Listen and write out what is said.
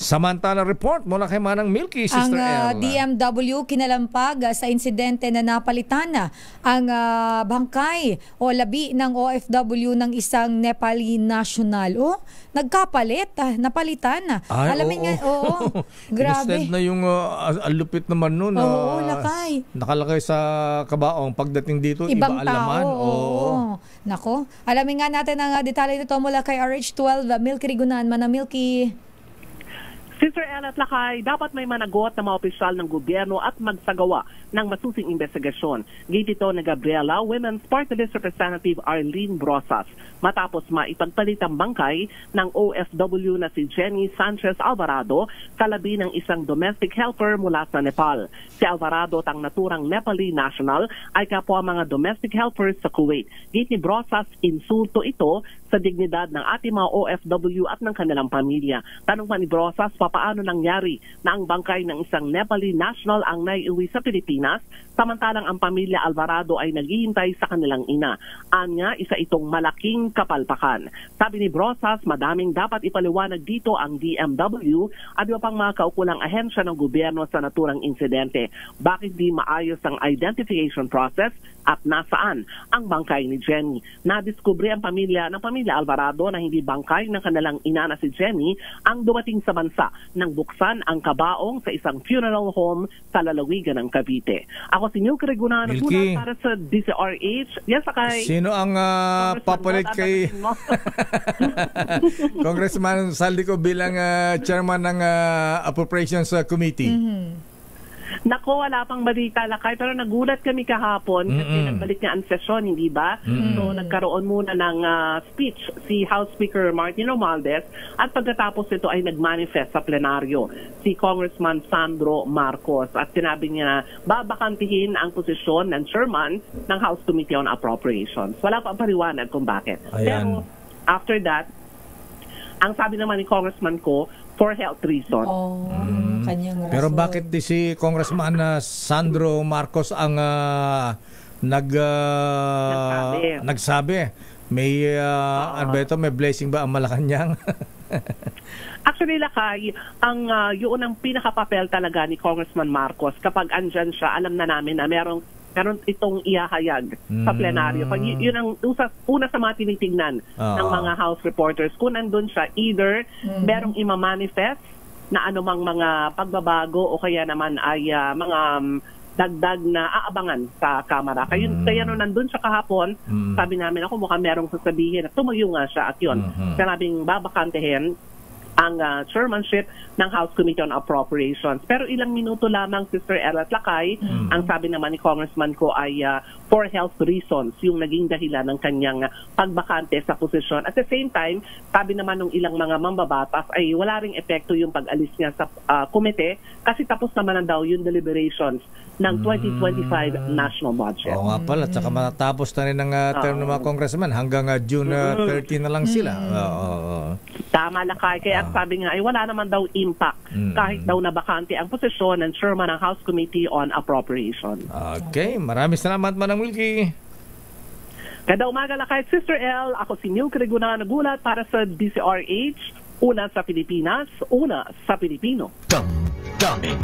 Samantala report mula kay Manang Milky, Sister Ang El. DMW kinalampag sa insidente na napalitan ang bangkay o labi ng OFW ng isang Nepali national. Nagkapalit, napalitan. Ay, Alam nga, grabe. Instead na yung alupit naman nun. Oo, lakay. Nakalakay sa kabaong. Pagdating dito, Ibang iba alaman. tao. Oo. Nako, alamin nga natin ang detalye nito mula kay RH12, Milky Rigunan. Manang Milky. Sister El at Lakay, dapat may managot na mga opisyal ng gobyerno at magsagawa ng masusing investigasyon. Gate ito ni Gabriela, Women's Party List Representative Arlene Brosas, matapos maipagpalit ang bangkay ng OFW na si Jenny Sanchez Alvarado, kalabi ng isang domestic helper mula sa Nepal. Si Alvarado at ang naturang Nepali national ay kapwa mga domestic helpers sa Kuwait. Gate ni Brosas, insulto ito sa dignidad ng ating mga OFW at ng kanilang pamilya. Tanong pa ni Brosas, paano nangyari na ang bangkay ng isang Nepali national ang naiuwi sa Pilipinas, samantalang ang pamilya Alvarado ay naghihintay sa kanilang ina. Anya, isa itong malaking kapalpakan. Sabi ni Brosas, madaming dapat ipaliwanag dito ang DMW at iba pang mga kaukulang ahensya ng gobyerno sa naturang insidente. Bakit di maayos ang identification process at nasaan ang bangkay ni Jenny? Nadiskubre ang pamilya Alvarado na hindi bangkay ng kanilang ina na si Jenny ang dumating sa bansa nang buksan ang kabaong sa isang funeral home sa lalawigan ng Cavite. Ako si Milky Rigunan para sa DCRH. Yes, Akay. Sino ang papalit kay Congressman Saldico bilang chairman ng Appropriations Committee? Nako, wala pang balita, Lakay, pero nagulat kami kahapon kasi nagbalik nga ang sesyon, hindi ba? So, nagkaroon muna ng speech si House Speaker Martin Romualdez at pagkatapos ito ay nagmanifest sa plenaryo si Congressman Sandro Marcos at sinabi niya na babakantihin ang posisyon ng chairman ng House Committee on Appropriations. Wala pa paliwanag kung bakit. Ayan. Pero after that, ang sabi naman ni Congressman ko, for health reasons. Kanyang rason. Pero bakit di si Congressman Sandro Marcos ang nagsabi? May ano ba ito? May blessing ba ang Malacanang? Actually, Lakay, ang yun ang pinakapapel talaga ni Congressman Marcos. Kapag andyan siya, alam na namin na meron itong ihahayag sa plenaryo. Pag yun ang una sa mga tinitingnan ng mga House reporters. Kung nandun siya, either merong imamanifest na anumang mga pagbabago o kaya naman ay mga dagdag na aabangan sa Kamara. Kaya nung nandun siya kahapon, sabi namin ako mukhang merong sasabihin at tumayo nga siya at yun. Sinabing babakantehin ang chairmanship ng House Committee on Appropriations. Pero ilang minuto lamang, Sister El at Lakay, ang sabi naman ni Congressman ko ay for health reasons yung naging dahilan ng kanyang pagbakante sa posisyon. At the same time, sabi naman ng ilang mga mambabatas ay wala ring epekto yung pag-alis niya sa komite kasi tapos naman na daw yung deliberations ng 2025 national budget. Oo nga pala, tsaka matapos na rin ang term ng mga congressman hanggang June 30 na lang sila. Tama, Lakay. Kaya sabi nga ay wala naman daw impact kahit daw nabakante ang posisyon ng chairman ng House Committee on Appropriations. Okay, maraming salamat, Manang Wilkie. Kada umaga, Lakay, Sister El, ako si Milky Rigunan, nagulat para sa DCRH, una sa Pilipinas, una sa Pilipino. Damdamin.